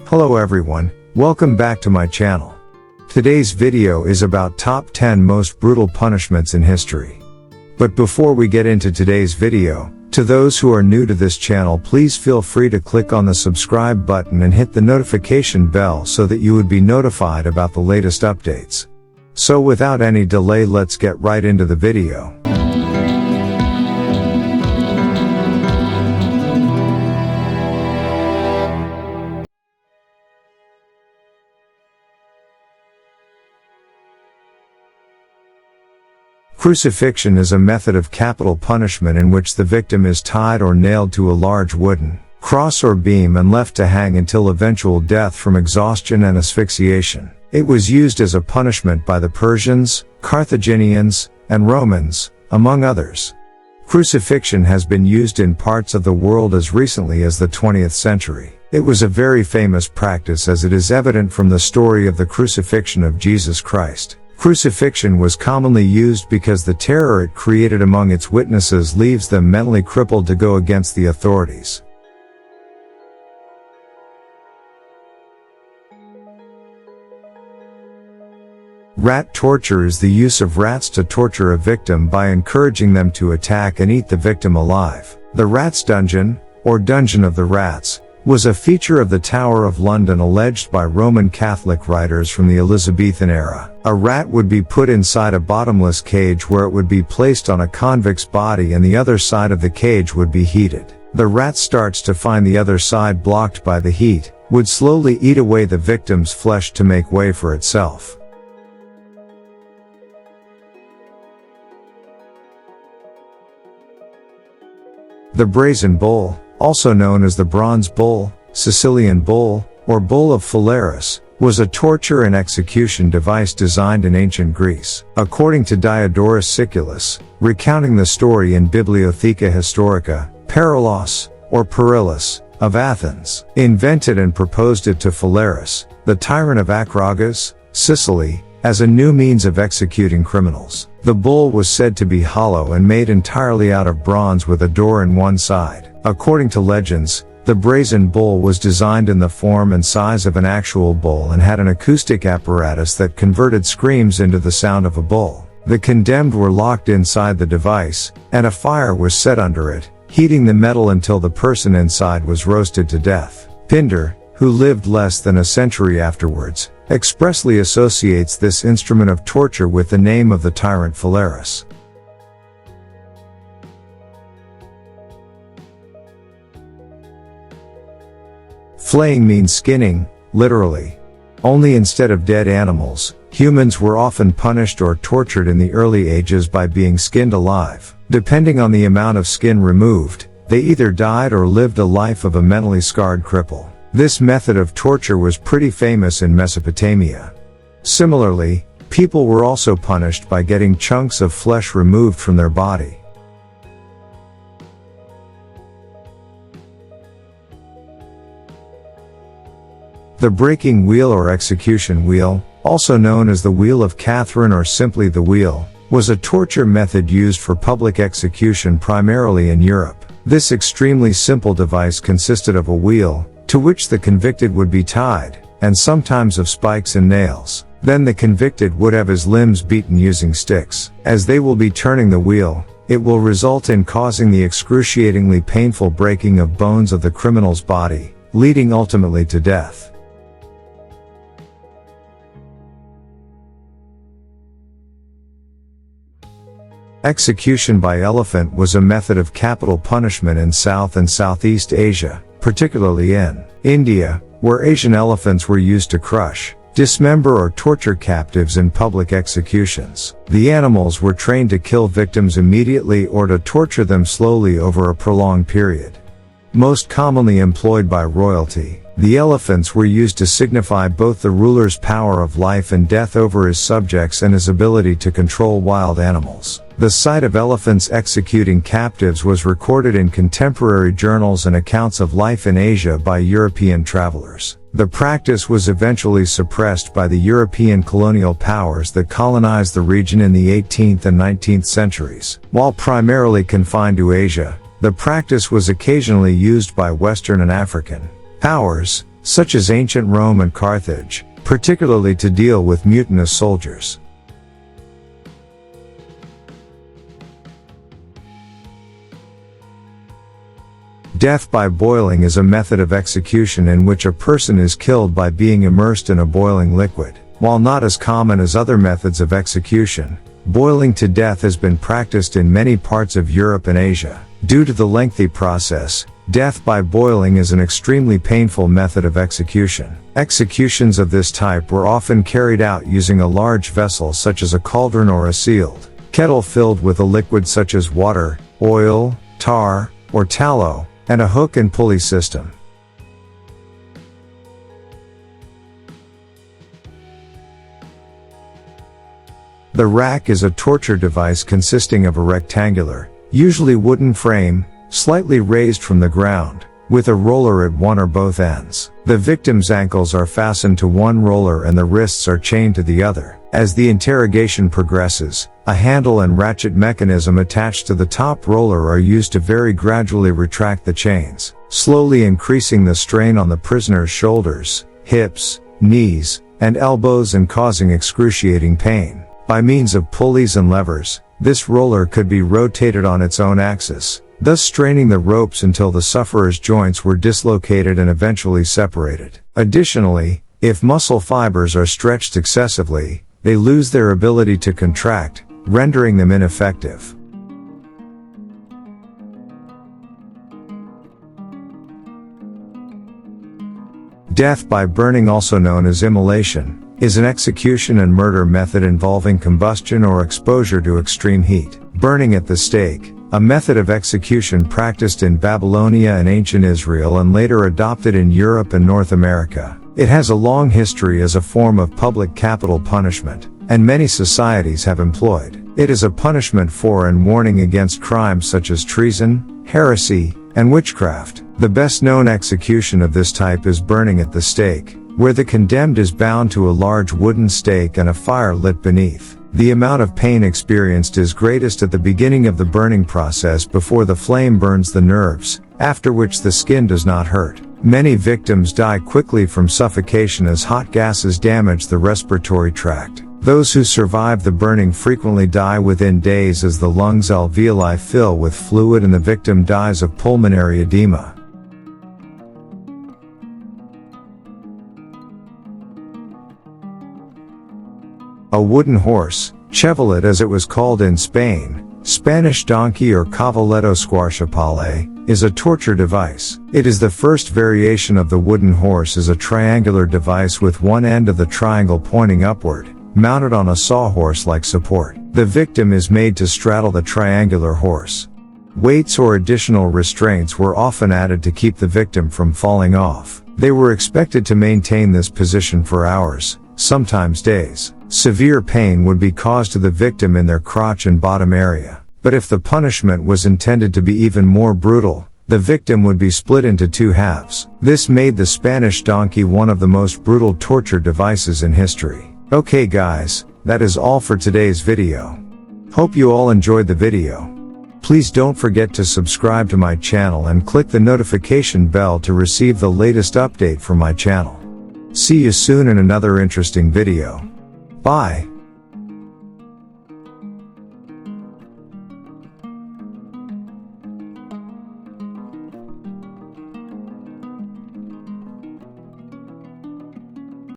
Hello everyone, welcome back to my channel. Today's video is about top 10 most brutal punishments in history. But before we get into today's video, to those who are new to this channel, please feel free to click on the subscribe button and hit the notification bell so that you would be notified about the latest updates. So without any delay, let's get right into the video. Crucifixion is a method of capital punishment in which the victim is tied or nailed to a large wooden cross or beam and left to hang until eventual death from exhaustion and asphyxiation. It was used as a punishment by the Persians, Carthaginians, and Romans, among others. Crucifixion has been used in parts of the world as recently as the 20th century. It was a very famous practice, as it is evident from the story of the crucifixion of Jesus Christ. Crucifixion was commonly used because the terror it created among its witnesses leaves them mentally crippled to go against the authorities. Rat torture is the use of rats to torture a victim by encouraging them to attack and eat the victim alive. The Rats' Dungeon, or Dungeon of the Rats, was a feature of the Tower of London alleged by Roman Catholic writers from the Elizabethan era. A rat would be put inside a bottomless cage where it would be placed on a convict's body and the other side of the cage would be heated. The rat starts to find the other side blocked by the heat, would slowly eat away the victim's flesh to make way for itself. The Brazen Bull, also known as the Bronze Bull, Sicilian Bull, or Bull of Phalaris, was a torture and execution device designed in ancient Greece. According to Diodorus Siculus, recounting the story in Bibliotheca Historica, Perilos, or Perillus, of Athens, invented and proposed it to Phalaris, the tyrant of Acragas, Sicily, as a new means of executing criminals. The bull was said to be hollow and made entirely out of bronze with a door in one side. According to legends, the Brazen Bull was designed in the form and size of an actual bull and had an acoustic apparatus that converted screams into the sound of a bull. The condemned were locked inside the device, and a fire was set under it, heating the metal until the person inside was roasted to death. Pindar, who lived less than a century afterwards, expressly associates this instrument of torture with the name of the tyrant Phalaris. Flaying means skinning, literally. Only instead of dead animals, humans were often punished or tortured in the early ages by being skinned alive. Depending on the amount of skin removed, they either died or lived a life of a mentally scarred cripple. This method of torture was pretty famous in Mesopotamia. Similarly, people were also punished by getting chunks of flesh removed from their body. The breaking wheel or execution wheel, also known as the Wheel of Catherine or simply the wheel, was a torture method used for public execution primarily in Europe. This extremely simple device consisted of a wheel, to which the convicted would be tied, and sometimes of spikes and nails. Then the convicted would have his limbs beaten using sticks. As they will be turning the wheel, it will result in causing the excruciatingly painful breaking of bones of the criminal's body, leading ultimately to death. Execution by elephant was a method of capital punishment in South and Southeast Asia, particularly in India, where Asian elephants were used to crush, dismember or torture captives in public executions. The animals were trained to kill victims immediately or to torture them slowly over a prolonged period. Most commonly employed by royalty, the elephants were used to signify both the ruler's power of life and death over his subjects and his ability to control wild animals. The sight of elephants executing captives was recorded in contemporary journals and accounts of life in Asia by European travelers. The practice was eventually suppressed by the European colonial powers that colonized the region in the 18th and 19th centuries. While primarily confined to Asia, the practice was occasionally used by Western and African powers, such as ancient Rome and Carthage, particularly to deal with mutinous soldiers. Death by boiling is a method of execution in which a person is killed by being immersed in a boiling liquid. While not as common as other methods of execution, boiling to death has been practiced in many parts of Europe and Asia. Due to the lengthy process, death by boiling is an extremely painful method of execution. Executions of this type were often carried out using a large vessel such as a cauldron or a sealed kettle filled with a liquid such as water, oil, tar, or tallow, and a hook and pulley system. The rack is a torture device consisting of a rectangular, usually wooden frame, slightly raised from the ground, with a roller at one or both ends. The victim's ankles are fastened to one roller and the wrists are chained to the other. As the interrogation progresses, a handle and ratchet mechanism attached to the top roller are used to very gradually retract the chains, slowly increasing the strain on the prisoner's shoulders, hips, knees, and elbows and causing excruciating pain. By means of pulleys and levers, this roller could be rotated on its own axis, thus straining the ropes until the sufferer's joints were dislocated and eventually separated. Additionally, if muscle fibers are stretched excessively, they lose their ability to contract, rendering them ineffective. Death by burning, also known as immolation, is an execution and murder method involving combustion or exposure to extreme heat. Burning at the stake, a method of execution practiced in Babylonia and ancient Israel and later adopted in Europe and North America. It has a long history as a form of public capital punishment, and many societies have employed it as a punishment for and warning against crimes such as treason, heresy, and witchcraft. The best known execution of this type is burning at the stake, where the condemned is bound to a large wooden stake and a fire lit beneath. The amount of pain experienced is greatest at the beginning of the burning process before the flame burns the nerves, after which the skin does not hurt. Many victims die quickly from suffocation as hot gases damage the respiratory tract. Those who survive the burning frequently die within days as the lungs alveoli fill with fluid and the victim dies of pulmonary edema. A wooden horse, chevalet as it was called in Spain, Spanish donkey or cavalletto squarciapale, is a torture device. It is the first variation of the wooden horse, is a triangular device with one end of the triangle pointing upward, mounted on a sawhorse-like support. The victim is made to straddle the triangular horse. Weights or additional restraints were often added to keep the victim from falling off. They were expected to maintain this position for hours, sometimes days. Severe pain would be caused to the victim in their crotch and bottom area. But if the punishment was intended to be even more brutal, the victim would be split into two halves. This made the Spanish donkey one of the most brutal torture devices in history. Okay guys, that is all for today's video. Hope you all enjoyed the video. Please don't forget to subscribe to my channel and click the notification bell to receive the latest update from my channel. See you soon in another interesting video. Bye.